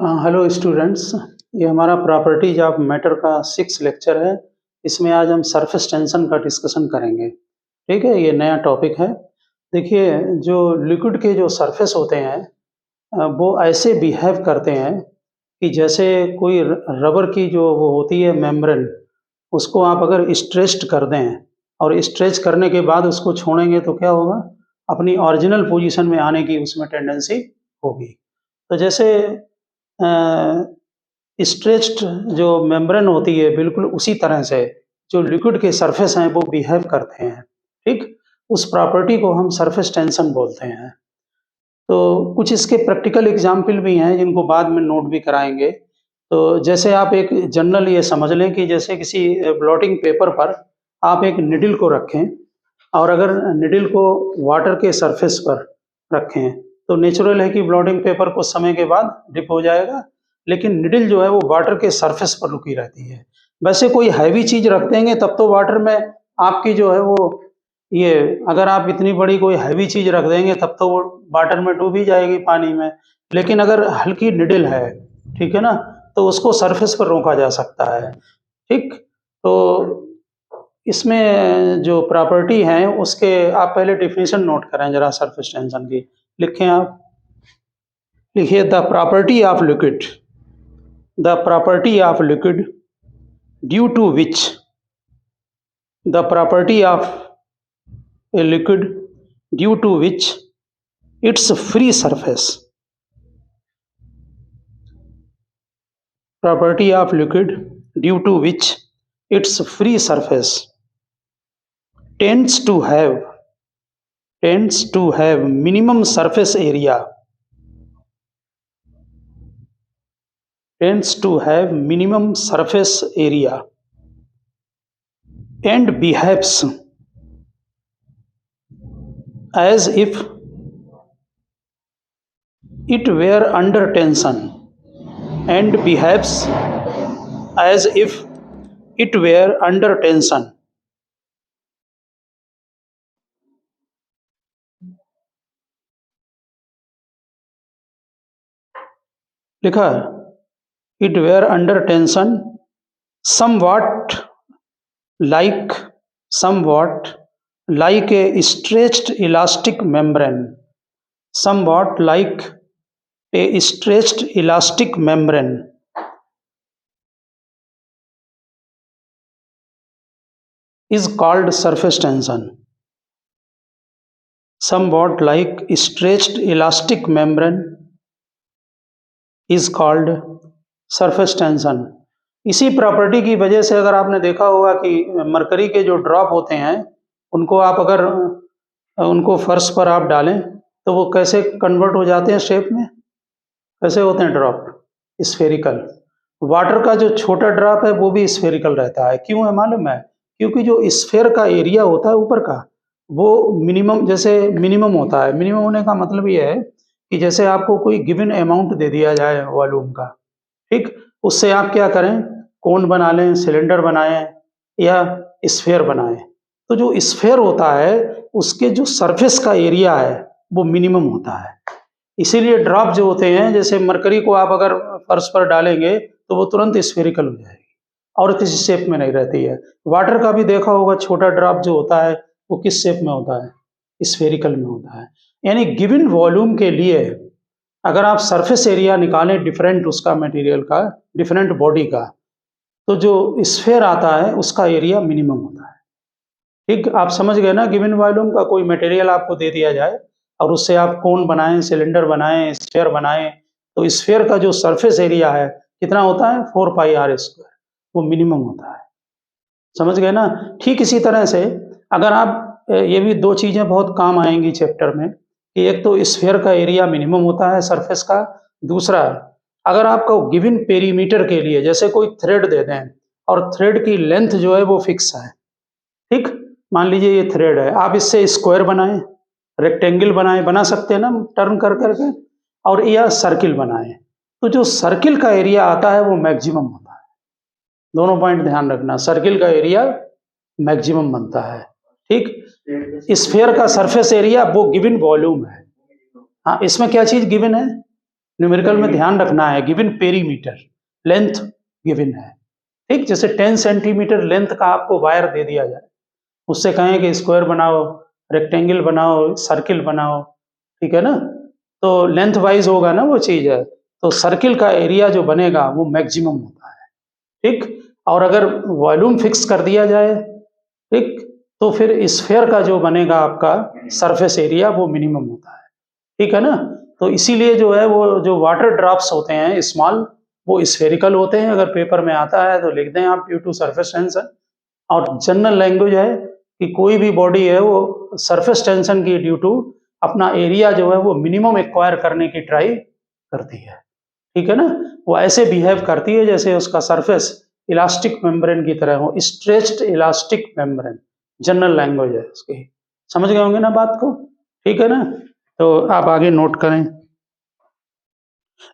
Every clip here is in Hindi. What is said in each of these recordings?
हेलो स्टूडेंट्स, ये हमारा प्रॉपर्टीज ऑफ मैटर का 6 लेक्चर है। इसमें आज हम सरफेस टेंशन का डिस्कशन करेंगे। ठीक है, ये नया टॉपिक है। देखिए, जो लिक्विड के जो सरफेस होते हैं वो ऐसे बिहेव करते हैं कि जैसे कोई रबर की जो वो होती है मेम्ब्रेन, उसको आप अगर स्ट्रेच्ड कर दें और स्ट्रेच करने के बाद उसको छोड़ेंगे तो क्या होगा, अपनी ओरिजिनल पोजीशन में आने की उसमें टेंडेंसी होगी। तो जैसे स्ट्रेच्ड जो मेम्ब्रेन होती है, बिल्कुल उसी तरह से जो लिक्विड के सरफेस हैं वो बिहेव करते हैं। ठीक, उस प्रॉपर्टी को हम सरफेस टेंशन बोलते हैं। तो कुछ इसके प्रैक्टिकल एग्जाम्पल भी हैं जिनको बाद में नोट भी कराएंगे। तो जैसे आप एक जनरल ये समझ लें कि जैसे किसी ब्लॉटिंग पेपर पर आप एक निडल को रखें और अगर निडल को वाटर के सरफेस पर रखें तो नेचुरल है कि ब्लॉटिंग पेपर कुछ समय के बाद डिप हो जाएगा, लेकिन निडल जो है वो वाटर के सरफेस पर रुकी रहती है। वैसे कोई हैवी चीज रख देंगे तब तो वाटर में आपकी जो है वो ये, अगर आप इतनी बड़ी कोई हैवी चीज रख देंगे तब तो वो वाटर में डूब ही जाएगी पानी में। लेकिन अगर हल्की निडल है, ठीक है ना, तो उसको सरफेस पर रोका जा सकता है। ठीक, तो इसमें जो प्रॉपर्टी है उसके आप पहले डिफिनेशन नोट करें जरा सरफेस टेंशन की। लिखें, आप लिखिए the property of liquid, the property of liquid due to which, the property of a liquid due to which its free surface, property of liquid due to which its free surface tends to have minimum surface area, tends to have minimum surface area and behaves as if it were under tension, and behaves as if it were under tension. लिखा, it were under tension somewhat like a stretched elastic membrane, somewhat like a stretched elastic membrane is called surface tension. Somewhat like stretched elastic membrane is called surface tension. इसी प्रॉपर्टी की वजह से अगर आपने देखा होगा कि मरकरी के जो ड्रॉप होते हैं उनको आप अगर उनको फर्श पर आप डालें तो वो कैसे कन्वर्ट हो जाते हैं शेप में, कैसे होते हैं ड्रॉप, स्फेरिकल। वाटर का जो छोटा ड्रॉप है वो भी स्फेरिकल रहता है। क्यों है मालूम है? क्योंकि जो स्फेयर का एरिया होता है ऊपर का वो मिनिमम, जैसे मिनिमम होता है। मिनिमम होने का मतलब ये है कि जैसे आपको कोई गिवन अमाउंट दे दिया जाए वॉल्यूम का, ठीक, उससे आप क्या करें, कोन बना लें, सिलेंडर बनाएं या स्फेयर बनाएं। तो जो स्फेयर होता है उसके जो सरफेस का एरिया है वो मिनिमम होता है। इसीलिए ड्रॉप जो होते हैं, जैसे मरकरी को आप अगर फर्श पर डालेंगे तो वो तुरंत स्फेरिकल हो जाएगी और किसी शेप में नहीं रहती है। वाटर का भी देखा होगा, छोटा ड्रॉप जो होता है वो किस शेप में होता है, स्फेरिकल में होता है। यानी गिवन वॉल्यूम के लिए अगर आप सरफेस एरिया निकालें डिफरेंट उसका मटेरियल का, डिफरेंट बॉडी का, तो जो स्फेयर आता है उसका एरिया मिनिमम होता है। ठीक, आप समझ गए ना? गिवन वॉल्यूम का कोई मटेरियल आपको दे दिया जाए और उससे आप कोन बनाएं, सिलेंडर बनाएं, स्फेयर बनाएं, तो स्फेयर का जो सरफेस एरिया है कितना होता है, 4πr², वो मिनिमम होता है। समझ गए ना? ठीक इसी तरह से अगर आप, ये भी दो चीजें बहुत काम आएंगी चैप्टर में कि एक तो स्फेयर का एरिया मिनिमम होता है सरफेस का, दूसरा अगर आपको गिवन पेरीमीटर के लिए जैसे कोई थ्रेड दे दें और थ्रेड की लेंथ जो है वो फिक्स है, ठीक, मान लीजिए ये थ्रेड है, आप इससे स्क्वायर बनाएं, रेक्टेंगल बनाएं, बना सकते हैं ना टर्न कर करके, और या सर्किल बनाएं, तो जो सर्किल का एरिया आता है वो मैक्सिमम होता है। दोनों पॉइंट ध्यान रखना, सर्किल का एरिया मैक्सिमम बनता है। ठीक, स्फेयर का सरफेस एरिया वो गिवन वॉल्यूम है। हाँ, इसमें क्या चीज गिवन है? न्यूमेरिकल में ध्यान रखना है, गिवन पेरीमीटर, लेंथ गिवन है, ठीक। जैसे 10 सेंटीमीटर लेंथ का आपको वायर दे दिया जाए, उससे कहें कि स्क्वायर बनाओ, रेक्टेंगल बनाओ, सर्किल बनाओ, ठीक है ना, तो लेंथ वाइज होगा ना वो चीज है, तो सर्किल का एरिया जो बनेगा वो मैक्सिमम होता है, ठीक। और अगर वॉल्यूम फिक्स कर दिया जाए, ठीक, तो फिर स्फेयर का जो बनेगा आपका सरफेस एरिया वो मिनिमम होता है, ठीक है ना। तो इसीलिए जो है वो जो वाटर ड्रॉप्स होते हैं स्मॉल, वो स्फेरिकल होते हैं। अगर पेपर में आता है तो लिख दें आप ड्यू टू सरफेस टेंशन। और जनरल लैंग्वेज है कि कोई भी बॉडी है वो सरफेस टेंशन की ड्यू टू अपना एरिया जो है वो मिनिमम एक्वायर करने की ट्राई करती है, ठीक है ना। वो ऐसे बिहेव करती है जैसे उसका सरफेस इलास्टिक मेम्ब्रेन की तरह हो, stretched elastic membrane, general language है उसकी। समझ गए होंगे ना बात को, ठीक है ना। तो आप आगे नोट करें।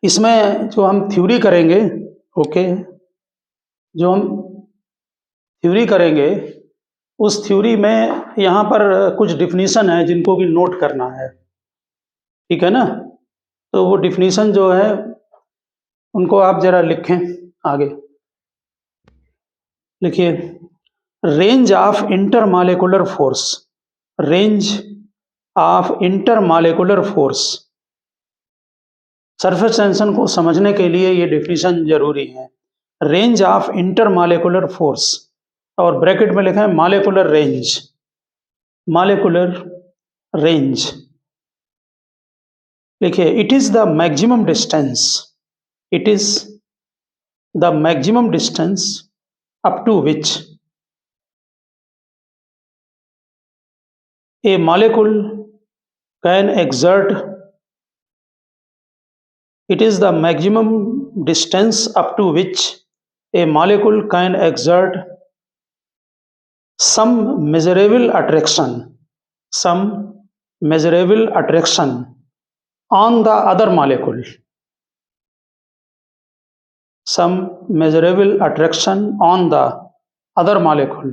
इसमें जो हम थ्योरी करेंगे, ओके, जो हम थ्योरी करेंगे उस थ्योरी में यहाँ पर कुछ डिफिनीशन है जिनको भी नोट करना है, ठीक है ना। तो वो डिफिनीशन जो है उनको आप जरा लिखें आगे। लिखिए, range of intermolecular force, range of intermolecular force. Surface tension को समझने के लिए ये डिफिनीशन जरूरी है। रेंज ऑफ इंटरमॉलिक्यूलर फोर्स, और ब्रैकेट में लिखा है मॉलिक्यूलर रेंज, मॉलिक्यूलर रेंज। लिखिए, it is the maximum distance, it is the maximum distance up to which a molecule can exert, it is the maximum distance up to which a molecule can exert some measurable attraction, some measurable attraction on the other molecule, some measurable attraction on the other molecule।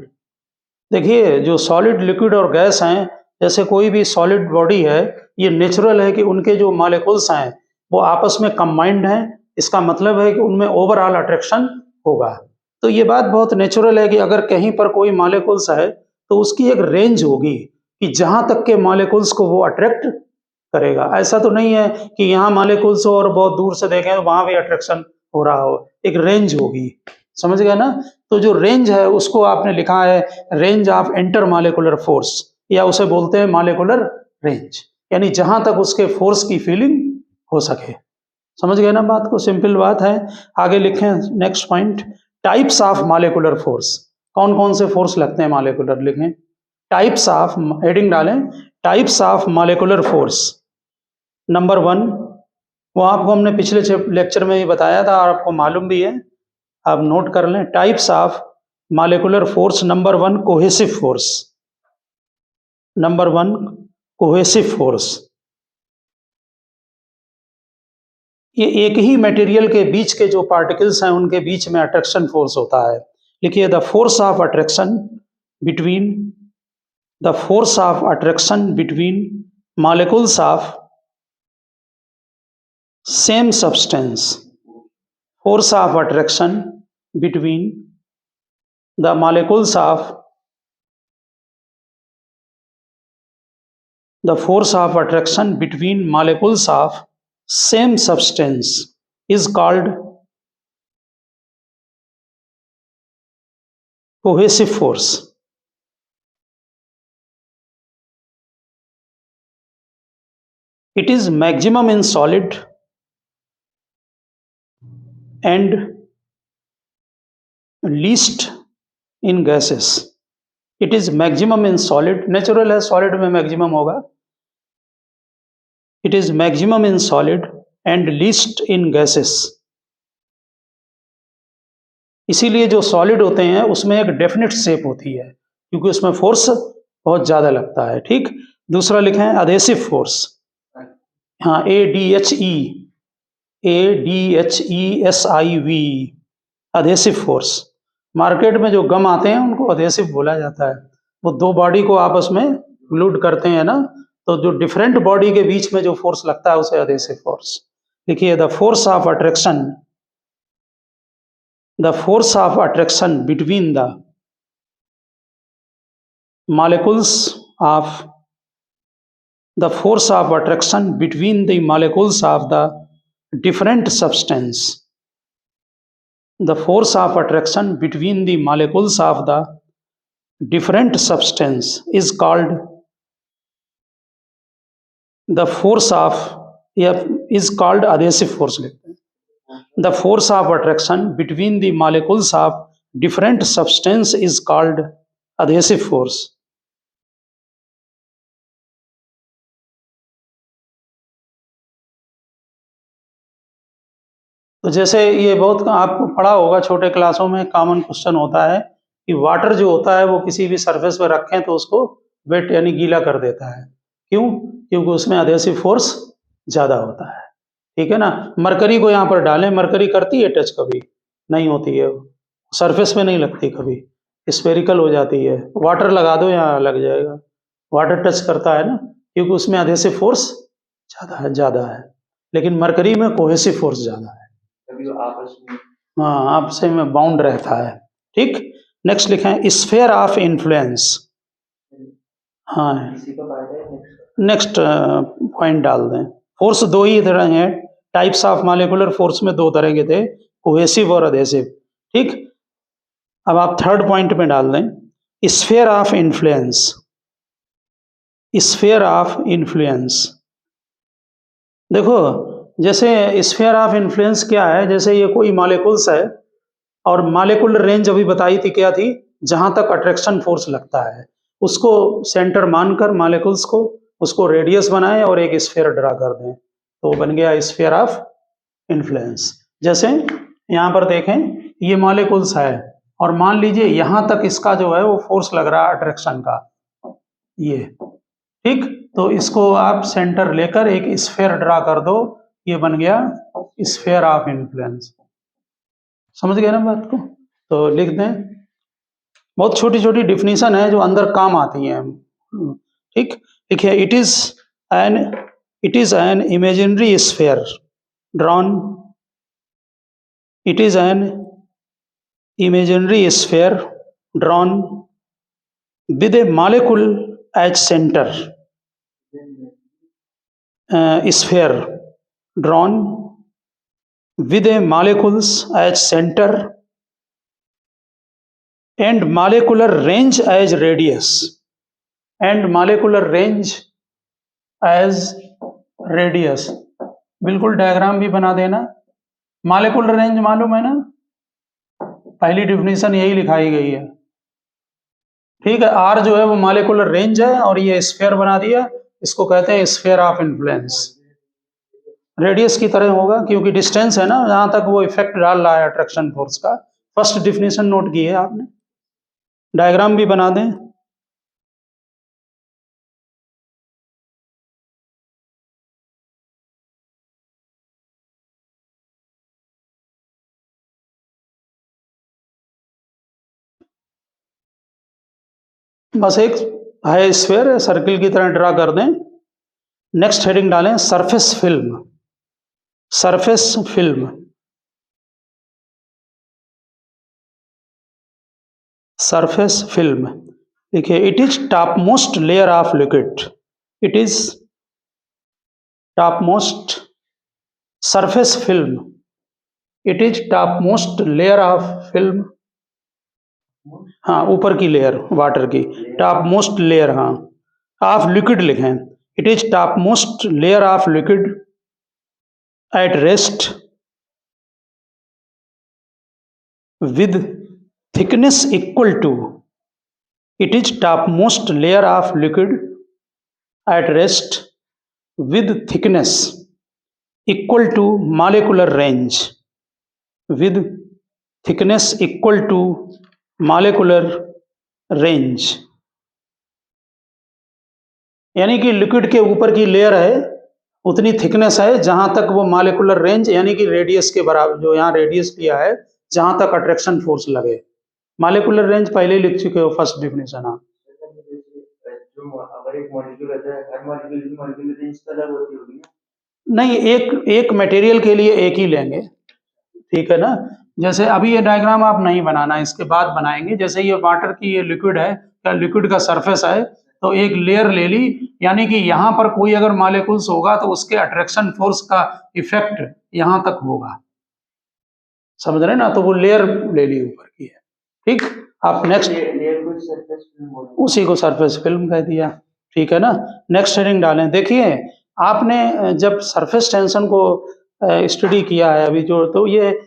देखिए, जो सॉलिड, लिक्विड और गैस हैं, जैसे कोई भी सॉलिड बॉडी है, ये नेचुरल है कि उनके जो मॉलिक्यूल्स हैं वो आपस में कंबाइंड हैं। इसका मतलब है कि उनमें ओवरऑल अट्रैक्शन होगा। तो ये बात बहुत नेचुरल है कि अगर कहीं पर कोई मॉलिक्यूल्स है तो उसकी एक रेंज होगी कि जहां तक के मॉलिक्यूल्स को वो अट्रैक्ट करेगा। ऐसा तो नहीं है कि यहाँ मॉलिक्यूल्स हो और बहुत दूर से देखें तो वहां भी अट्रैक्शन हो रहा हो, एक रेंज होगी। समझ गए ना। तो जो रेंज है उसको आपने लिखा है रेंज ऑफ इंटरमॉलिक्यूलर फोर्स, या उसे बोलते हैं मॉलिक्यूलर रेंज, यानी जहां तक उसके फोर्स की फीलिंग हो सके। समझ गए ना बात को, सिंपल बात है। आगे लिखें next point, types of molecular force. कौन कौन से फोर्स लगते हैं मॉलिक्यूलर, लिखें टाइप्स ऑफ, हेडिंग डालें types of molecular force. Number 1, वो आपको हमने पिछले लेक्चर में ही बताया था और आपको मालूम भी है, आप नोट कर लें। Types of molecular force, number 1 cohesive force, number 1 cohesive force. ये एक ही मटेरियल के बीच के जो पार्टिकल्स हैं उनके बीच में अट्रैक्शन फोर्स होता है। लिखिए, the force of attraction between, the force of attraction between molecules of same substance, force of attraction between the molecules of, the force of attraction between molecules of same substance is called cohesive force। It is maximum in solid and least in gases। It is maximum in solid, natural है सॉलिड में मैक्सिमम होगा। It is maximum in solid and least in gases। इसीलिए जो सॉलिड होते हैं उसमें एक डेफिनेट शेप होती है क्योंकि उसमें फोर्स बहुत ज्यादा लगता है, ठीक। दूसरा लिखें अधेसिव फोर्स, हाँ ADHESIV, अधेसिव फोर्स। मार्केट में जो गम आते हैं उनको अधेसिव बोला जाता है। वो दो बॉडी को आपस में ग्लूड करते हैं ना, तो जो डिफरेंट बॉडी के बीच में जो फोर्स लगता है उसे अधेसिव फोर्स। लिखिए the force of attraction between the molecules of the force of attraction between the molecules of the different substance. The force of attraction between the molecules of the different substance is called the force of is called adhesive force. The force of attraction between the molecules of different substance is called adhesive force. तो जैसे ये बहुत आपको पढ़ा होगा छोटे क्लासों में, कॉमन क्वेश्चन होता है कि वाटर जो होता है वो किसी भी सरफेस पर रखें तो उसको वेट यानी गीला कर देता है। क्यों? क्योंकि उसमें एडहेसिव फोर्स ज़्यादा होता है। ठीक है ना? मरकरी को यहाँ पर डालें, मरकरी करती है टच? कभी नहीं होती है, सरफेस पे नहीं लगती, कभी स्फेरिकल हो जाती है। वाटर लगा दो, यहाँ लग जाएगा। वाटर टच करता है ना, क्योंकि उसमें एडहेसिव फोर्स ज़्यादा है, लेकिन मरकरी में कोहेसिव फोर्स ज़्यादा है। हाँ, आपस में बाउंड रहता है। ठीक, नेक्स्ट लिखें स्फीयर ऑफ इन्फ्लुएंस। हाँ, नेक्स्ट पॉइंट डाल दें। फोर्स दो ही तरह हैं, टाइप्स ऑफ मॉलिक्यूलर फोर्स में दो तरह के थे, कोहेसिव और एडहेसिव। ठीक, अब आप थर्ड पॉइंट में डाल दें sphere of influence. Sphere of influence, देखो जैसे स्फीयर ऑफ इन्फ्लुएंस क्या है, जैसे ये कोई मॉलिक्यूल्स है और मॉलिक्यूलर रेंज अभी बताई थी क्या थी, जहां तक अट्रैक्शन फोर्स लगता है उसको सेंटर मानकर मॉलिक्यूल्स को उसको रेडियस बनाएं और एक स्फीयर ड्रा कर दें, तो बन गया स्फीयर ऑफ इन्फ्लुएंस। जैसे यहाँ पर देखें ये मॉलिक्यूल्स है और मान लीजिए यहां तक इसका जो है वो फोर्स लग रहा है अट्रैक्शन का, ये ठीक, तो इसको आप सेंटर लेकर एक स्फीयर ड्रा कर दो, ये बन गया स्फीयर ऑफ इन्फ्लुएंस। समझ गए ना बात को? तो लिख दें, बहुत छोटी छोटी डिफिनीशन है जो अंदर काम आती हैं। ठीक, देखिए it is an imaginary sphere drawn, it is an imaginary sphere drawn with a molecule as centre, sphere drawn with a molecules as center and molecular range as radius, and molecular range as radius। बिल्कुल डायग्राम भी बना देना। मॉलिक्यूलर रेंज मालूम है ना, पहली डिफिनीशन यही लिखाई गई है। ठीक है, आर जो है वो मॉलिक्यूलर रेंज है और ये स्फीयर बना दिया, इसको कहते हैं स्फीयर ऑफ इन्फ्लुएंस। रेडियस की तरह होगा क्योंकि डिस्टेंस है ना जहां तक वो इफेक्ट डाल रहा है अट्रैक्शन फोर्स का। फर्स्ट डिफिनेशन नोट की है आपने, डायग्राम भी बना दें। बस एक है स्फीयर, सर्किल की तरह ड्रा कर दें। नेक्स्ट हेडिंग डालें surface film. Surface film, surface film देखिए it is top most layer of liquid, it is top most surface film, it is top most layer of film. हाँ, ऊपर की लेयर वाटर की, टॉप मोस्ट लेयर, हाँ ऑफ लिक्विड लिखें, it is top most layer of liquid at rest with thickness equal to, it is topmost layer of liquid at rest with thickness equal to molecular range, with thickness equal to molecular range। यानी कि लिक्विड के ऊपर की लेयर है उतनी थिकनेस है जहां तक वो मॉलिक्यूलर रेंज यानी कि रेडियस के बराबर, जो यहाँ रेडियस लिया है जहां तक अट्रैक्शन फोर्स लगे। मॉलिक्यूलर रेंज पहले ही लिख चुके हो फर्स्ट डिफिनेशन। हाँ, अगर एक मॉलिक्यूल रहता है, हर मॉलिक्यूल की मॉलिक्यूलर रेंज अलग होती होगी ना? नहीं, एक मटेरियल के लिए एक ही लेंगे, ठीक है ना। जैसे अभी ये डायग्राम आप नहीं बनाना, इसके बाद बनाएंगे। जैसे ये वाटर की ये लिक्विड है, या लिक्विड का सरफेस है, तो एक लेयर ले ली, यानी कि यहाँ पर कोई अगर मॉलिक्यूल्स होगा तो उसके अट्रैक्शन फोर्स का इफेक्ट यहाँ तक होगा, समझ रहे ना। तो वो लेयर ले ली ऊपर की है, ठीक। आप नेक्स्ट, उसी को सरफेस फिल्म कह दिया, ठीक है ना। नेक्स्ट हेडिंग डालें। देखिए, आपने जब सरफेस टेंशन को स्टडी किया है अभी जो, तो ये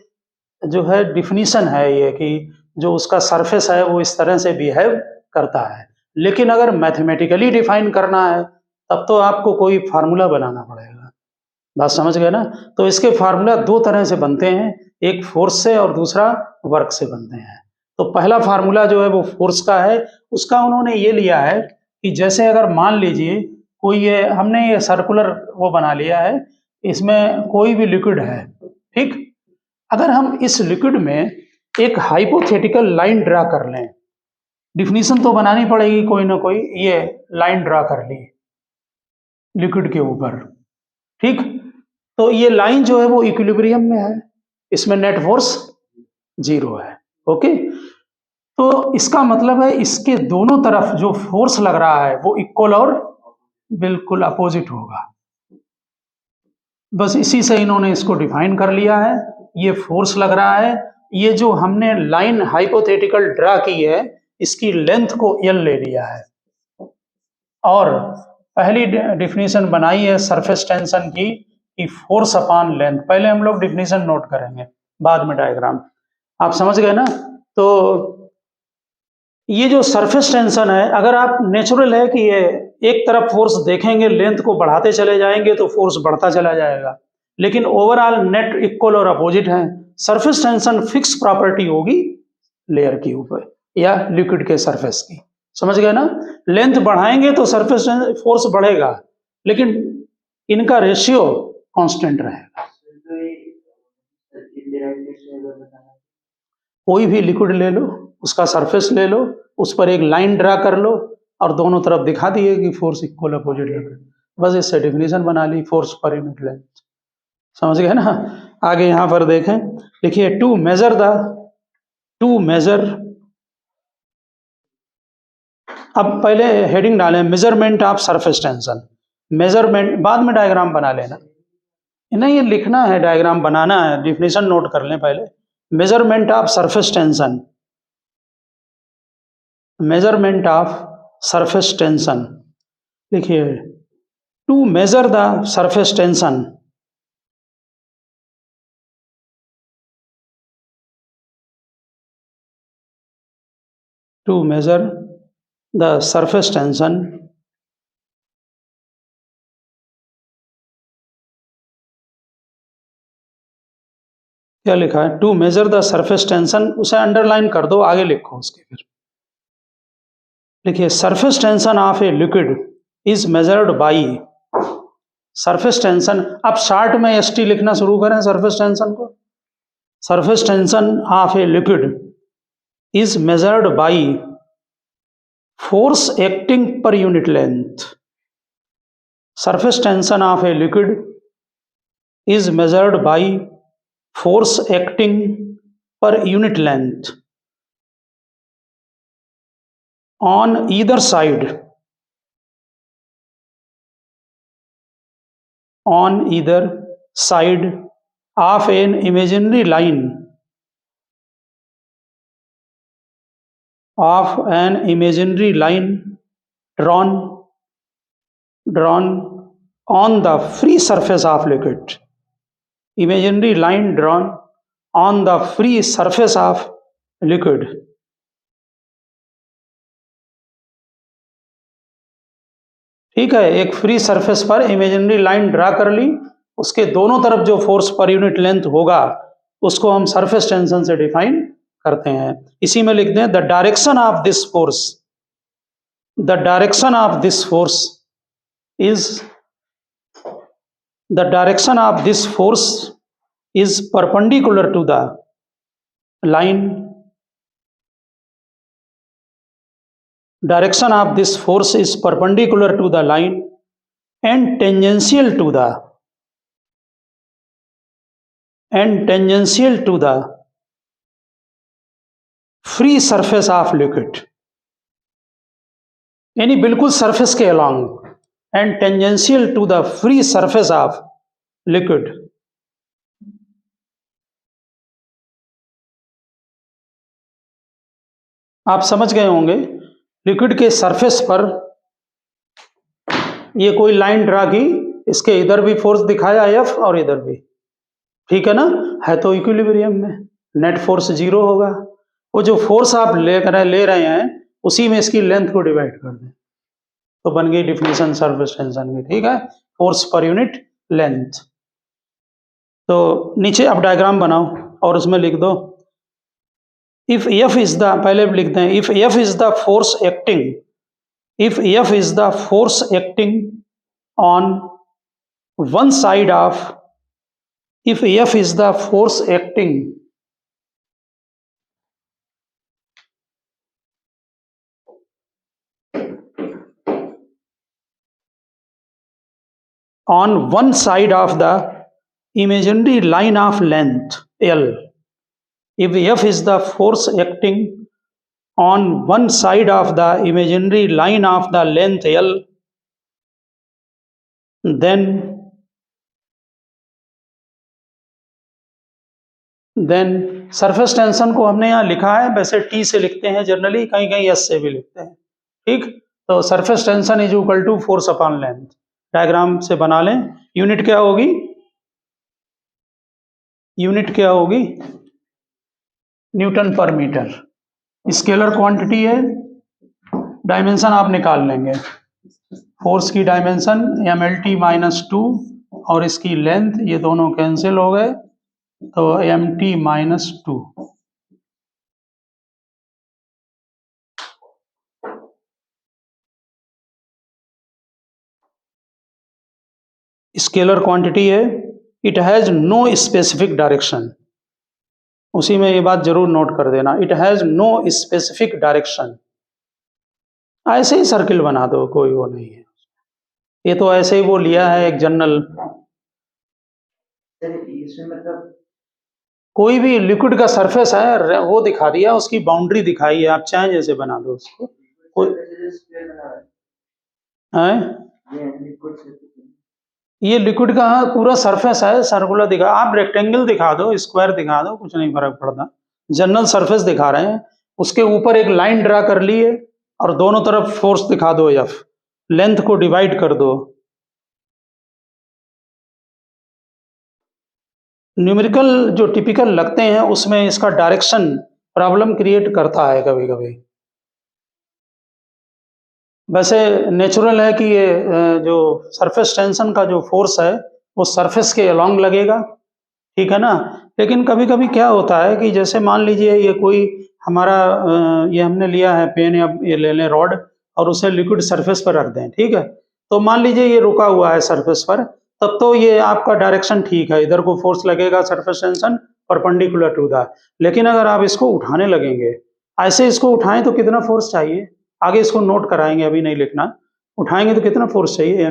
जो है डिफिनीशन है ये कि जो उसका सरफेस है वो इस तरह से बिहेव करता है। लेकिन अगर मैथमेटिकली डिफाइन करना है तब तो आपको कोई फार्मूला बनाना पड़ेगा, बात समझ गए ना। तो इसके फार्मूला दो तरह से बनते हैं, एक फोर्स से और दूसरा वर्क से बनते हैं। तो पहला फार्मूला जो है वो फोर्स का है, उसका उन्होंने ये लिया है कि जैसे अगर मान लीजिए कोई ये हमने ये सर्कुलर वो बना लिया है, इसमें कोई भी लिक्विड है, ठीक। अगर हम इस लिक्विड में एक हाइपोथेटिकल लाइन ड्रा कर लें, डिफिनीशन तो बनानी पड़ेगी कोई ना कोई, ये लाइन ड्रा कर ली लिक्विड के ऊपर, ठीक। तो ये लाइन जो है वो इक्विलिब्रियम में है, इसमें नेट फोर्स 0 है, ओके। तो इसका मतलब है इसके दोनों तरफ जो फोर्स लग रहा है वो इक्वल और बिल्कुल अपोजिट होगा। बस इसी से इन्होंने इसको डिफाइन कर लिया है। ये फोर्स लग रहा है, ये जो हमने लाइन हाइपोथेटिकल ड्रा की है इसकी लेंथ को L ले लिया है, और पहली डिफिनीशन बनाई है सरफेस टेंशन की कि फोर्स अपॉन लेंथ। पहले हम लोग डिफिनीशन नोट करेंगे, बाद में डायग्राम, आप समझ गए ना। तो ये जो सरफेस टेंशन है, अगर आप नेचुरल है कि ये एक तरफ फोर्स देखेंगे, लेंथ को बढ़ाते चले जाएंगे तो फोर्स बढ़ता चला जाएगा, लेकिन ओवरऑल नेट इक्वल और अपोजिट है। सरफेस टेंशन फिक्स प्रॉपर्टी होगी लेयर के ऊपर या लिक्विड के सरफेस की, समझ गए ना। लेंथ बढ़ाएंगे तो सरफेस फोर्स बढ़ेगा, लेकिन इनका रेशियो कांस्टेंट रहेगा। कोई भी लिक्विड ले लो, उसका सरफेस ले लो, उस पर एक लाइन ड्रा कर लो और दोनों तरफ दिखा दिए कि फोर्स इक्वल अपोजिट लग रहा है, बस इससे डिफिनीशन बना ली फोर्स पर यूनिट लेंथ, समझ गए ना। आगे यहां पर देखें, देखिए टू मेजर, अब पहले हेडिंग डालें measurement of surface tension. Measurement बाद में डायग्राम बना लेना, नहीं ये लिखना है, डायग्राम बनाना है, डिफिनीशन नोट कर लें पहले। Measurement of surface tension, measurement of surface tension, लिखिए to measure the surface tension, to measure the surface tension क्या लिखा है, to measure the surface tension, उसे अंडरलाइन कर दो, आगे लिखो उसके फिर लिखिए surface tension of a liquid is measured by, surface tension, अब शार्ट में ST लिखना शुरू करें सरफेस टेंशन को। Surface tension of a liquid is measured by force acting per unit length, surface tension of a liquid is measured by force acting per unit length on either side of an imaginary line drawn on the free surface of liquid, imaginary line drawn on the free surface of liquid, ठीक है। एक फ्री सरफेस पर इमेजिनरी लाइन ड्रा कर ली, उसके दोनों तरफ जो फोर्स पर यूनिट लेंथ होगा उसको हम सरफेस टेंशन से डिफाइन करते हैं। इसी में लिख दें the direction of this force, the direction of this force is, the direction of this force is perpendicular to the line, direction of this force is perpendicular to the line and tangential to the and tangential to the free surface of liquid, यानी बिल्कुल सरफेस के along, and tangential to the free surface of liquid. आप समझ गए होंगे, लिक्विड के सरफेस पर ये कोई लाइन ड्रा की, इसके इधर भी फोर्स दिखाया एफ और इधर भी, ठीक है ना, है तो इक्विलिब्रियम में, नेट फोर्स जीरो होगा। वो जो फोर्स आप ले रहे हैं उसी में इसकी लेंथ को डिवाइड कर दें तो बन गई डिफिनेशन सरफेस टेंशन की, ठीक है, फोर्स पर यूनिट लेंथ। तो नीचे आप डायग्राम बनाओ और उसमें लिख दो इफ एफ इज द, पहले लिख दें if F is the force acting, if F is the force acting on one side of, if F is the force acting on one side of the imaginary line of length L, if F is the force acting on one side of the imaginary line of the length L, then surface tension को हमने यहाँ लिखा है, वैसे टी से लिखते हैं जनरली, कहीं कहीं एस से भी लिखते हैं, ठीक। तो surface tension is equal to force upon length, diagram से बना लें। यूनिट क्या होगी, यूनिट क्या होगी, न्यूटन पर मीटर। स्केलर क्वांटिटी है, डायमेंशन आप निकाल लेंगे, फोर्स की डायमेंशन mlt माइनस 2 और इसकी लेंथ, ये दोनों कैंसिल हो गए तो mt माइनस 2। स्केलर क्वांटिटी है, it has no specific direction, उसी में ये बात जरूर नोट कर देना, it has no specific direction. ऐसे ही सर्किल बना दो, कोई वो नहीं है, ये तो ऐसे ही वो लिया है एक जनरल। मतलब कोई भी लिक्विड का सरफेस है वो दिखा दिया, उसकी बाउंड्री दिखाई है, आप चाहें जैसे बना दो उसको। कोई ये लिक्विड का पूरा सरफेस है, सर्कुलर दिखा, आप रेक्टेंगल दिखा दो, स्क्वायर दिखा दो, कुछ नहीं फर्क पड़ता, जनरल सरफेस दिखा रहे हैं, उसके ऊपर एक लाइन ड्रा कर ली है और दोनों तरफ फोर्स दिखा दो एफ, लेंथ को डिवाइड कर दो। न्यूमेरिकल जो टिपिकल लगते हैं उसमें इसका डायरेक्शन प्रॉब्लम क्रिएट करता है कभी कभी। वैसे नेचुरल है कि ये जो सरफेस टेंशन का जो फोर्स है वो सरफेस के अलोंग लगेगा, ठीक है ना, लेकिन कभी कभी क्या होता है कि जैसे मान लीजिए ये कोई हमारा ये हमने लिया है पेन या ये ले लें रॉड और उसे लिक्विड सरफेस पर रख दें, ठीक है, तो मान लीजिए ये रुका हुआ है सरफेस पर, तब तो ये आपका डायरेक्शन ठीक है, इधर को फोर्स लगेगा surface tension perpendicular to the, लेकिन अगर आप इसको उठाने लगेंगे, ऐसे इसको उठाएं तो कितना फोर्स चाहिए, आगे इसको नोट कराएंगे, अभी नहीं लिखना, उठाएंगे तो कितना फोर्स चाहिए,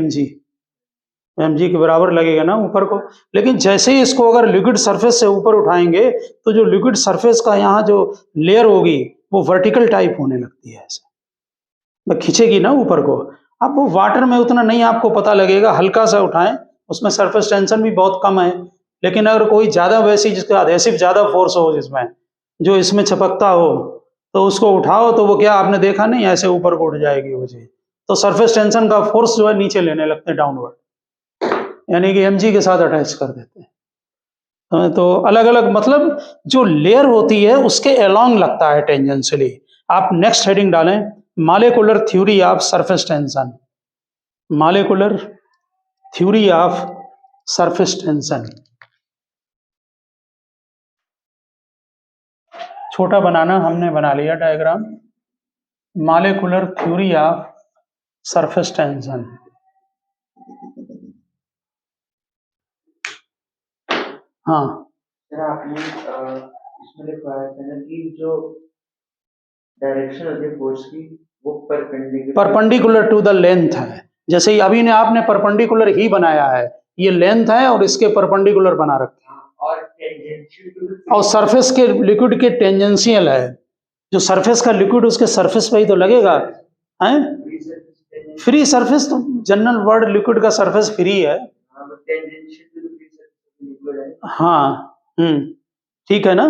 mg के बराबर लगेगा ना ऊपर को, लेकिन जैसे ही इसको अगर लिक्विड सरफेस से ऊपर उठाएंगे तो जो लिक्विड सरफेस का यहाँ जो लेयर होगी वो वर्टिकल टाइप होने लगती है, ऐसे खींचेगी ना ऊपर को। अब वो वाटर में उतना नहीं आपको पता लगेगा, हल्का सा उठाएं, उसमें सरफेस टेंशन भी बहुत कम है, लेकिन अगर कोई ज्यादा वैसी जिसका एडहेसिव ज्यादा फोर्स हो, जिसमें जो इसमें चिपकता हो, तो उसको उठाओ तो वो क्या आपने देखा नहीं, ऐसे ऊपर को उठ जाएगी वो चीज, तो सरफेस टेंशन का फोर्स जो है नीचे लेने लगते हैं, डाउनवर्ड, यानी कि mg के साथ अटैच कर देते हैं। तो अलग अलग मतलब जो लेयर होती है उसके अलोंग लगता है टेंजेंशियली। आप नेक्स्ट हेडिंग डालें, molecular theory of surface tension, molecular theory of surface tension. छोटा बनाना हमने बना लिया diagram, molecular theory of surface tension. हाँ सर आपने इसमें लिखवाया था ना कि जो डायरेक्शन होती है फोर्स की वो परपेंडिकुलर टू द लेंथ है, जैसे ही अभी ने आपने परपेंडिकुलर ही बनाया है, ये लेंथ है और इसके परपेंडिकुलर बना रखा है, और टेंजेंशियल टू द और सरफेस के लिक्विड के टेंजेंशियल है, जो सरफेस का लिक्विड उसके सरफेस पे ही तो लगेगा, हैं? Free surface tangential, free surface तो जनरल वर्ड लिक्विड का सरफेस फ्री है। हाँ but tangential to the free surface liquid है। हाँ, ठीक है ना।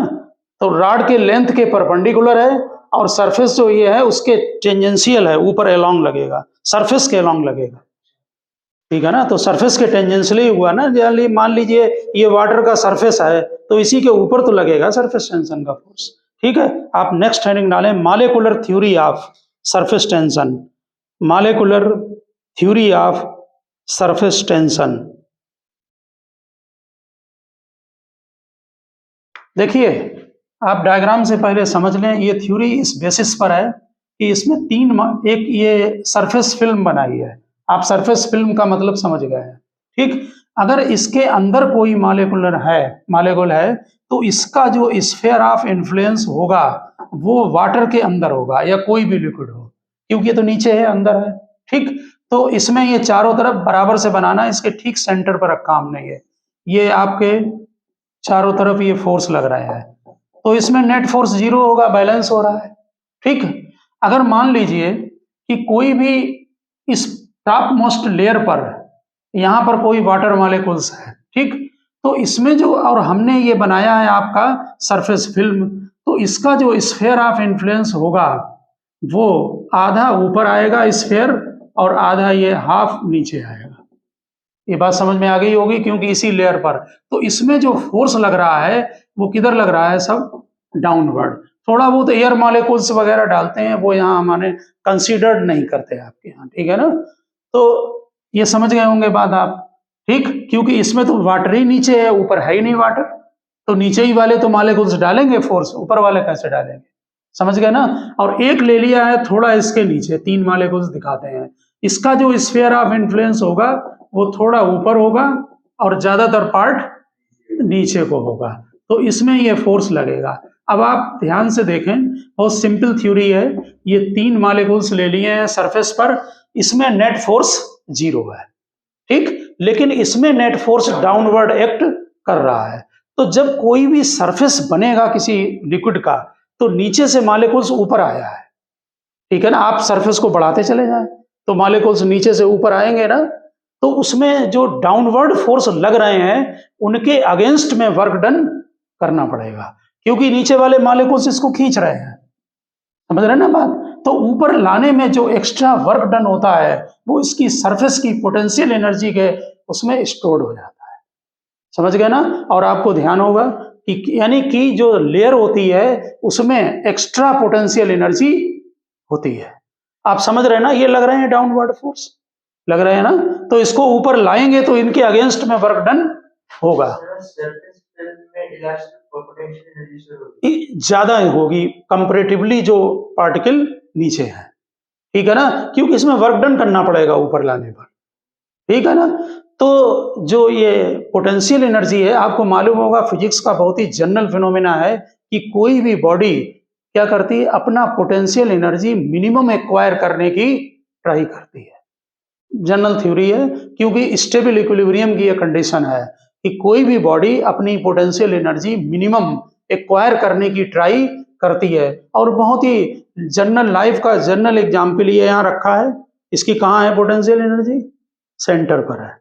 तो रॉड के लेंथ के परपेंडिकुलर है और सरफेस जो ये है उसके टेंजेंशियल है, ऊपर एलोंग लगेगा, सरफेस के एलोंग लगेगा, ठीक है ना। तो सरफेस के टेंजेंशियली हुआ ना, जनरली मान लीजिए ये वाटर का सरफेस है तो इसी के ऊपर तो लगेगा सरफेस टेंशन का फोर्स, ठीक है। आप नेक्स्ट हेडिंग डालें molecular theory of surface tension, molecular theory of surface tension. देखिए, आप डायग्राम से पहले समझ लें, ये थ्योरी इस बेसिस पर है कि इसमें एक ये सरफेस फिल्म बनाई है। आप सरफेस फिल्म का मतलब समझ गए हैं, ठीक। अगर इसके अंदर कोई मॉलिक्यूल है तो इसका जो स्फीयर ऑफ इन्फ्लुएंस होगा वो वाटर के अंदर होगा या कोई भी लिक्विड हो, क्योंकि ये तो नीचे है अंदर है, ठीक। तो इसमें ये चारों तरफ बराबर से बनाना, इसके ठीक सेंटर पर रखा हमने ये आपके चारों तरफ ये फोर्स लग रहा है, तो इसमें नेट फोर्स 0 होगा, बैलेंस हो रहा है, ठीक। अगर मान लीजिए कि कोई भी इस टॉप मोस्ट लेयर पर यहां पर कोई वाटर मॉलिक्यूल्स है, ठीक। तो इसमें जो और हमने ये बनाया है आपका सरफेस फिल्म, तो इसका जो स्फीयर ऑफ इन्फ्लुएंस होगा वो आधा ऊपर आएगा स्फीयर और आधा ये हाफ नीचे आएगा। ये बात समझ में आ गई होगी, क्योंकि इसी लेयर पर तो इसमें जो फोर्स लग रहा है वो किधर लग रहा है, सब डाउनवर्ड। थोड़ा बहुत एयर मॉलिक्यूल्स वगैरह डालते हैं, वो यहाँ हमारे कंसीडर्ड नहीं करते आपके यहाँ, ठीक है ना। तो ये समझ गए होंगे बात आप, ठीक। क्योंकि इसमें तो वाटर ही नीचे है, ऊपर है ही नहीं वाटर, तो नीचे ही वाले तो मॉलिक्यूल्स डालेंगे फोर्स, ऊपर वाले कैसे डालेंगे, समझ गए ना। और एक ले लिया है थोड़ा इसके नीचे, 3 मॉलिक्यूल्स दिखाते हैं, इसका जो स्फीयर ऑफ इन्फ्लुएंस होगा वो थोड़ा ऊपर होगा और ज्यादातर पार्ट नीचे को होगा, तो इसमें ये फोर्स लगेगा। अब आप ध्यान से देखें, बहुत सिंपल थ्योरी है, ये 3 मॉलिक्यूल्स ले लिए हैं सरफेस पर, इसमें नेट फोर्स 0 है, ठीक। लेकिन इसमें नेट फोर्स डाउनवर्ड एक्ट कर रहा है। तो जब कोई भी सरफेस बनेगा किसी लिक्विड का तो नीचे से मॉलिक्यूल्स ऊपर आया है, ठीक है ना। आप सरफेस को बढ़ाते चले जाएं तो मॉलिक्यूल्स नीचे से ऊपर आएंगे ना, तो उसमें जो डाउनवर्ड फोर्स लग रहे हैं उनके अगेंस्ट में वर्क डन करना पड़ेगा, क्योंकि नीचे वाले मॉलिक्यूल्स इसको खींच रहे हैं, समझ रहे हैं ना बात। तो ऊपर लाने में जो एक्स्ट्रा वर्क डन होता है वो इसकी सरफेस की पोटेंशियल एनर्जी के उसमें स्टोर्ड हो जाता है, समझ गए ना। और आपको ध्यान होगा कि यानी कि जो लेयर होती है उसमें एक्स्ट्रा पोटेंशियल एनर्जी होती है। आप समझ रहे हैं ना, ये लग रहे हैं डाउनवर्ड फोर्स लग रहे हैं ना, तो इसको ऊपर लाएंगे तो इनके अगेंस्ट में वर्क डन होगा, सरफेस फिल्म में इलास्टिक पोटेंशियल एनर्जी से होगी, ज्यादा होगी कंपैरेटिवली जो पार्टिकल नीचे है, ठीक है ना, क्योंकि इसमें वर्क डन करना पड़ेगा ऊपर लाने पर, ठीक है ना। तो जो ये पोटेंशियल एनर्जी है, आपको मालूम होगा फिजिक्स का बहुत ही जनरल फिनोमेना है कि कोई भी बॉडी क्या करती है, अपना पोटेंशियल एनर्जी मिनिमम एक्वायर करने की ट्राई करती है, जनरल थ्योरी है। क्योंकि स्टेबल इक्विलिब्रियम की यह कंडीशन है कि कोई भी बॉडी अपनी पोटेंशियल एनर्जी मिनिमम एक्वायर करने की ट्राई करती है। और बहुत ही जनरल लाइफ का जनरल एग्जाम्पल ये यहाँ रखा है, इसकी कहाँ है पोटेंशियल एनर्जी, सेंटर पर है।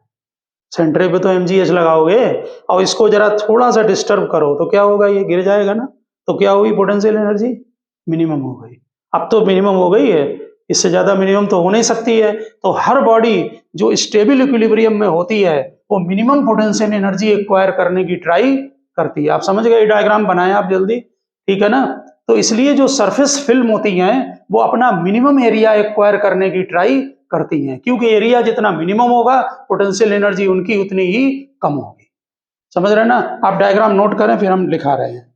सेंटर पे तो mgh लगाओगे और इसको जरा थोड़ा सा डिस्टर्ब करो तो क्या होगा, ये गिर जाएगा ना, तो क्या होगी, पोटेंशियल एनर्जी मिनिमम हो गई। अब तो मिनिमम हो गई है, इससे ज्यादा मिनिमम तो हो नहीं सकती है। तो हर बॉडी जो स्टेबल इक्विलिब्रियम में होती है वो मिनिमम पोटेंशियल एनर्जी एक्वायर करने की ट्राई करती है। आप समझ गए, डायग्राम बनाए आप जल्दी, ठीक है ना। तो इसलिए जो सरफेस फिल्म होती हैं वो अपना मिनिमम एरिया एक्वायर करने की ट्राई करती हैं, क्योंकि एरिया जितना मिनिमम होगा पोटेंशियल एनर्जी उनकी उतनी ही कम होगी, समझ रहे हैं ना। आप डायग्राम नोट करें, फिर हम लिखा रहे हैं,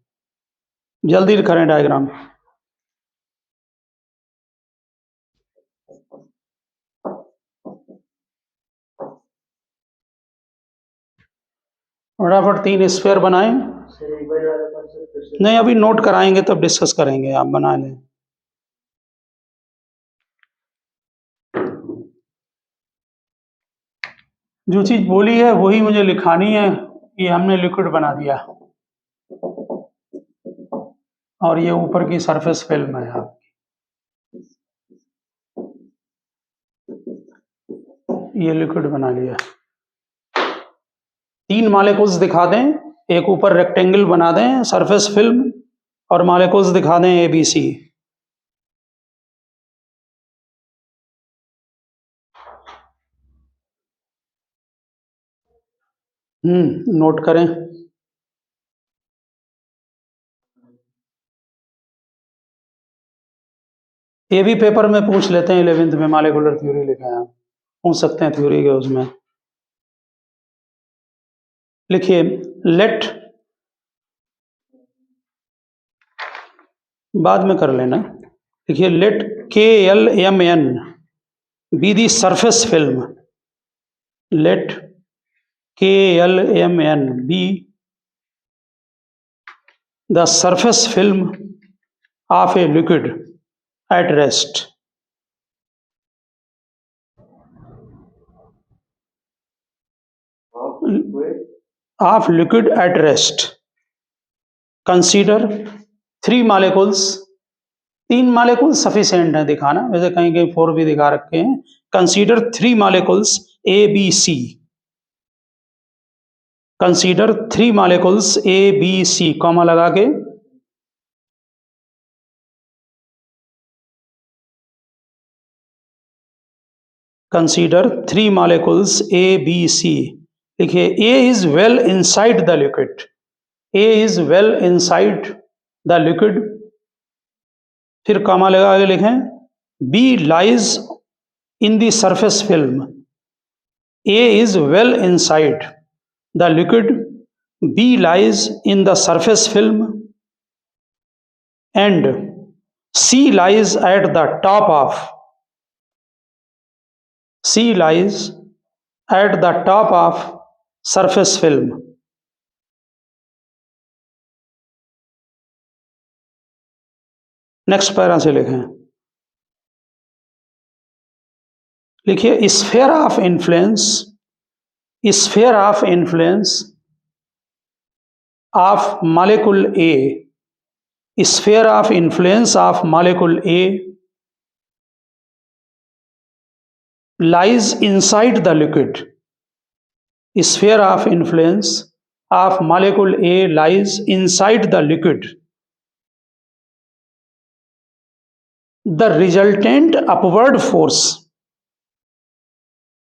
जल्दी करें डायग्राम। फटाफट 3 स्फीयर बनाएं। सर एक बार वाला कॉन्सेप्ट फिर से नहीं, अभी नोट कराएंगे तब डिस्कस करेंगे, आप बना लें। जो चीज बोली है वही मुझे लिखानी है, ये हमने लिक्विड बना दिया। और ये ऊपर की सरफेस फिल्म है आपकी, ये लिक्विड बना लिया। 3 मॉलिक्यूल्स दिखा दें, एक ऊपर रेक्टेंगल बना दें सरफेस फिल्म, और मॉलिक्यूल्स दिखा दें ABC। नोट करें। ये भी पेपर में पूछ लेते हैं 11th में, मॉलिक्यूलर थ्योरी लिखा है, पूछ सकते हैं थ्योरी के उसमें। लिखिए लेट, बाद में कर लेना। देखिए let KLMN be the surface film, let KLMN be the surface film of a liquid at rest. Of liquid at rest consider 3 molecules, 3 molecules sufficient है दिखाना, वैसे कहीं कहीं 4 भी दिखा रखे हैं। Consider 3 molecules ABC, consider 3 molecules ABC, comma लगा के, कंसीडर 3 मॉलिक्यूल्स ABC। लिखिए A is well inside the liquid, A is well inside the liquid, फिर कॉमा लगा के लिखें B lies in the surface film, A is well inside the liquid, B lies in the surface film, and C lies at the top of, C lies at the top of surface film। Next para से लिखें, लिखिए sphere of influence, sphere of influence of molecule A, sphere of influence of molecule A lies inside the liquid, sphere of influence of molecule A lies inside the liquid, the resultant upward force,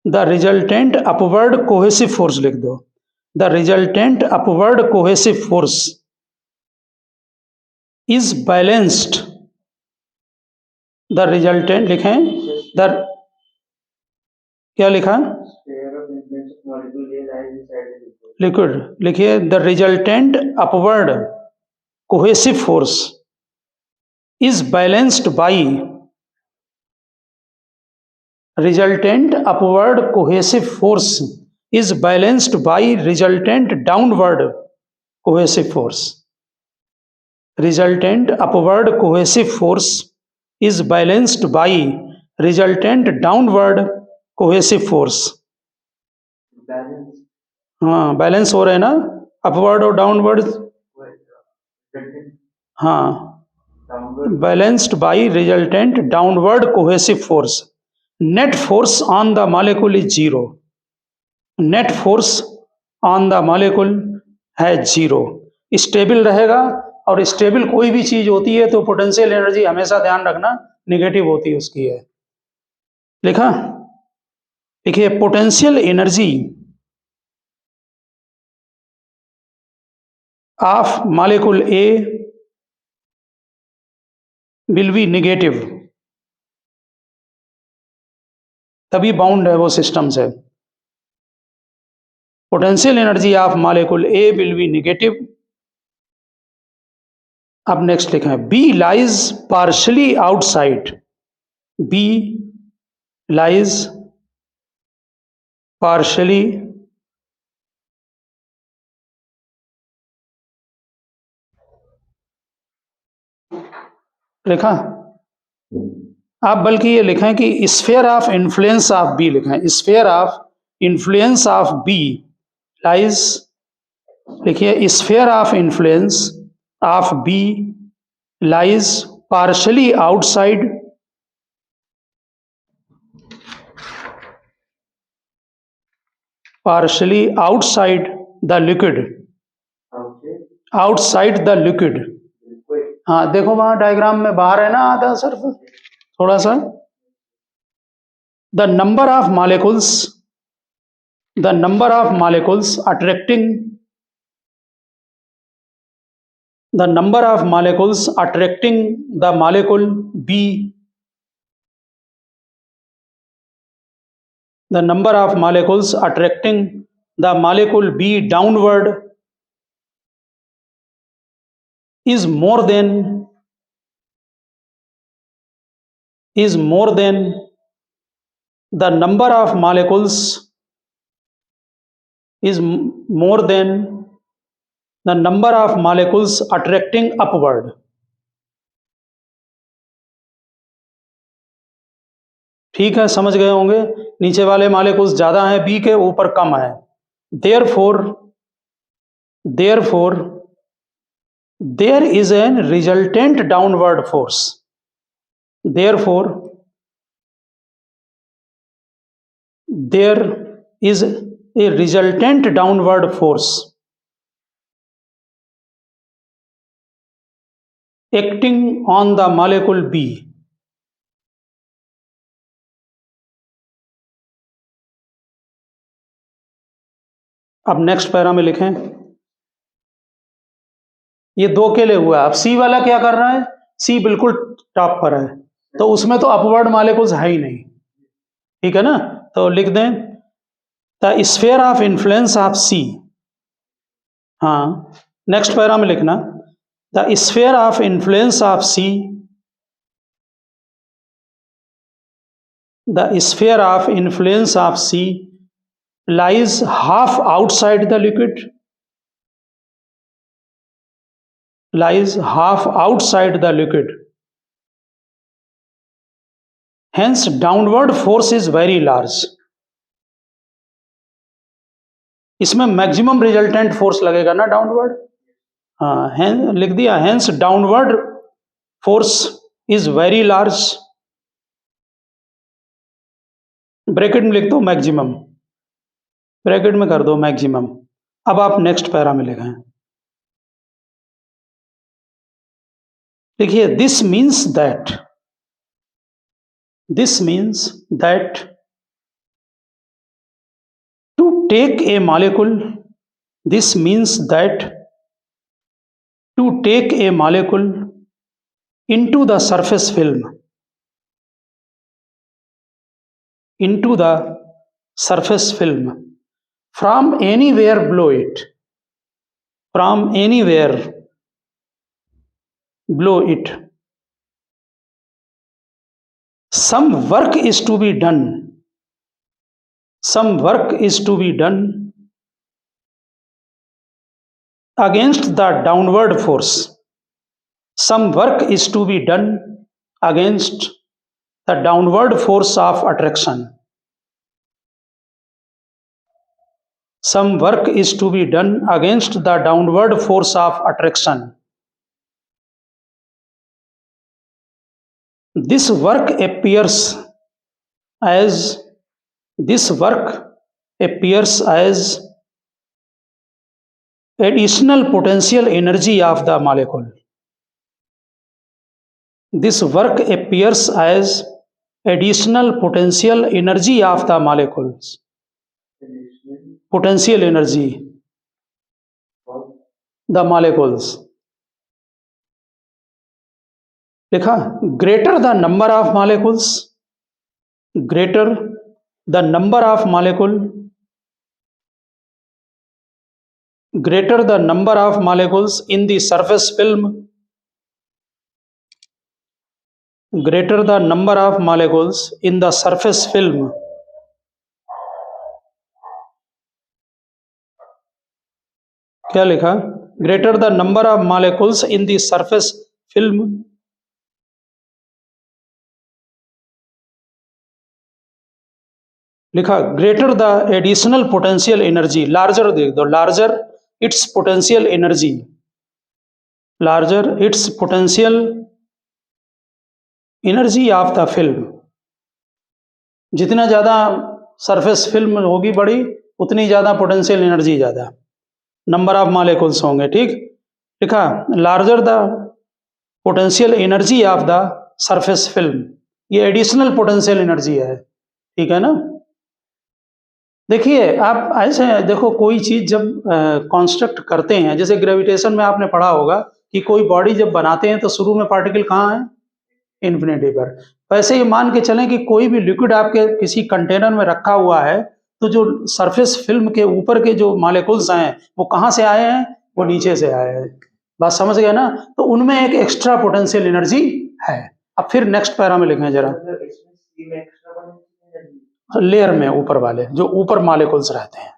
the resultant upward cohesive force लिख दो, the resultant upward cohesive force is balanced, the resultant लिखें, the क्या लिखा लिक्विड, लिखिए the resultant upward cohesive force is balanced by, resultant upward cohesive force is balanced by resultant downward cohesive force, resultant upward cohesive force is balanced by resultant downward cohesive force. हाँ बैलेंस हो रहे हैं ना, अपवर्ड और डाउनवर्ड, हाँ balanced by resultant downward cohesive force. Net force on the molecule is 0, net force on the molecule है 0, स्टेबल रहेगा, और स्टेबल कोई भी चीज होती है तो पोटेंशियल एनर्जी हमेशा ध्यान रखना निगेटिव होती है उसकी है। लिखा, देखिए potential energy of molecule A will be negative, तभी बाउंड है वो सिस्टम से। Potential energy of molecule A will be negative. अब नेक्स्ट लिखा है B lies partially outside, B lies partially लिखा, आप बल्कि ये लिखें कि sphere of influence of B लिखें, sphere of influence of B lies, लिखिए sphere of influence of B lies partially outside the liquid, outside the liquid. हाँ देखो वहां डायग्राम में बाहर है ना आधा सिर्फ थोड़ा सा. The number of molecules attracting the molecule B, the number of molecules attracting the molecule B downward is more than the number of molecules attracting upward. ठीक है, समझ गए होंगे. नीचे वाले मॉलिक्यूल्स ज्यादा हैं बी के, ऊपर कम है. therefore there is a resultant downward force. Therefore there is a resultant downward force acting on the molecule B. अब नेक्स्ट पैरा में लिखें. ये दो के लिए हुआ. अब सी वाला क्या कर रहा है? सी बिल्कुल टॉप पर है, तो उसमें तो अपवर्ड मॉलिक्यूल्स है ही नहीं. ठीक है ना, तो लिख दें the sphere of influence of C. हाँ, नेक्स्ट पैरा में लिखना the sphere of influence of C, the sphere of influence of C lies half outside the liquid, hence downward force is very large. इसमें मैक्सिमम रिजल्टेंट फोर्स लगेगा ना डाउनवर्ड. हाँ, लिख दिया hence downward force is very large. Bracket में लिख दो मैक्सिमम, ब्रैकेट में कर दो मैक्सिमम. अब आप नेक्स्ट पैरा में लिखें. देखिए this means that to take a molecule, into the surface film from anywhere below it, some work is to be done against the downward force. Some work is to be done against the downward force of attraction. Some work is to be done against the downward force of attraction. This work appears as additional potential energy of the molecule. This work appears as additional potential energy of the molecules. Potential energy, the molecules. लिखा greater the number of molecules in the surface film, क्या लिखा? greater the number of molecules in the surface film लिखा greater the additional potential energy, larger देख दो, larger its potential energy, larger it's potential energy of the film. जितना ज़्यादा सरफेस फिल्म होगी बड़ी, उतनी ज़्यादा पोटेंशियल एनर्जी ज़्यादा, नंबर ऑफ मॉलिक्यूल्स होंगे। ठीक, लिखा larger the potential energy of the surface film, ये एडिशनल पोटेंशियल एनर्जी है। ठीक है ना। देखिए आप ऐसे देखो, कोई चीज़ जब कॉन्स्ट्रक्ट करते हैं, जैसे ग्रेविटेशन में आपने पढ़ा होगा कि कोई बॉडी जब बनाते हैं तो शुरू में पार्टिकल कहाँ है, इन्फिनिटी पर। वैसे ही मान के चलें कि कोई भी लिक्विड आपके किसी कंटेनर में रखा हुआ है, तो जो सरफेस फिल्म के ऊपर के जो मॉलिक्यूल्स हैं वो कहाँ से आए हैं, वो नीचे से आए हैं। बात समझ गए ना। तो उनमें एक एक्स्ट्रा पोटेंशियल एनर्जी है। अब फिर नेक्स्ट पैरा में लिखें जरा, लेयर में ऊपर वाले जो ऊपर मॉलिक्यूल्स रहते हैं।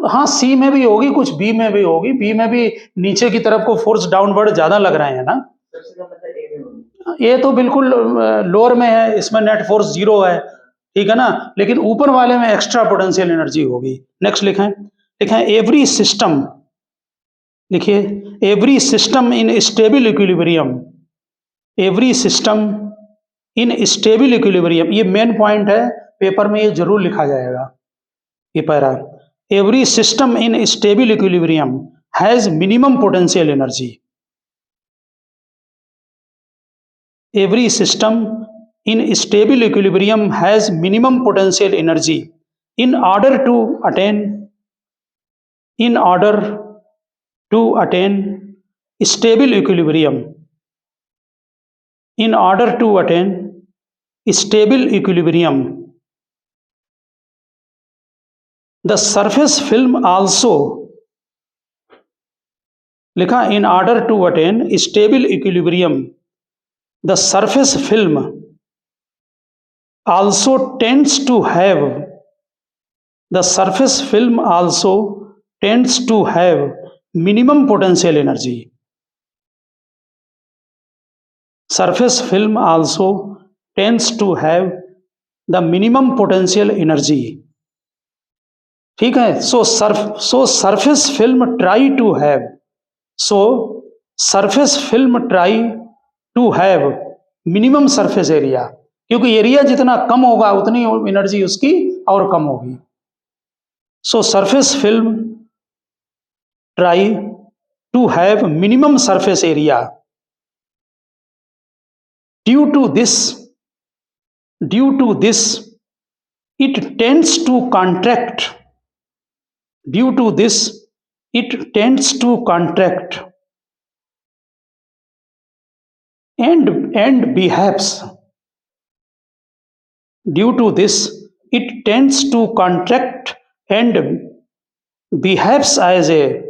हाँ, सी में भी होगी, कुछ बी में भी होगी। बी में भी नीचे की तरफ को फोर्स डाउनवर्ड ज्यादा लग रहे हैं ना। ये तो बिल्कुल लोअर में है, इसमें नेट फोर्स 0 है। ठीक है ना। लेकिन ऊपर वाले में एक्स्ट्रा पोटेंशियल एनर्जी होगी। नेक्स्ट लिखें एवरी सिस्टम, लिखिए every system in stable equilibrium, every system in stable equilibrium, ये मेन पॉइंट है, पेपर में ये जरूर लिखा जाएगा ये para. Every system in stable equilibrium has minimum potential energy. Every system in stable equilibrium has minimum potential energy in order to attain stable equilibrium. In order to attain stable equilibrium, the surface film also, लिखा in order to attain stable equilibrium, the surface film also tends to have minimum potential energy. Surface film also tends to have the minimum potential energy. ठीक है। so surface film try to have minimum surface area, क्योंकि एरिया जितना कम होगा उतनी एनर्जी उसकी और कम होगी। So surface film try to have minimum surface area. Due to this it tends to contract and behaves due to this it tends to contract and behaves as a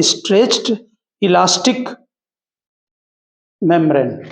stretched elastic membrane.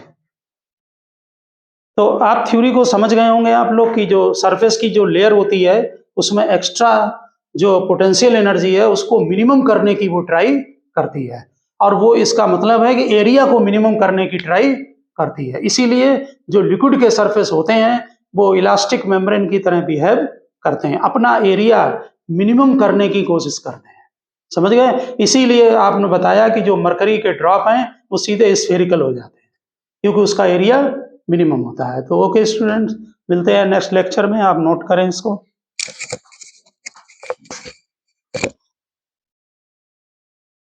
तो आप थ्योरी को समझ गए होंगे आप लोग कि जो सरफेस की जो लेयर होती है उसमें एक्स्ट्रा जो पोटेंशियल एनर्जी है उसको मिनिमम करने की वो ट्राई करती है, और वो इसका मतलब है कि एरिया को मिनिमम करने की ट्राई करती है। इसीलिए जो लिक्विड के सरफेस होते हैं वो इलास्टिक मेम्ब्रेन की तरह बिहेव करते हैं, अपना एरिया मिनिमम करने की कोशिश करते हैं। समझ गए। इसीलिए आपने बताया कि जो मरकरी के ड्रॉप हैं वो सीधे स्फेरिकल हो जाते हैं क्योंकि उसका एरिया मिनिमम होता है। तो ओके स्टूडेंट्स, मिलते हैं नेक्स्ट लेक्चर में, आप नोट करें इसको।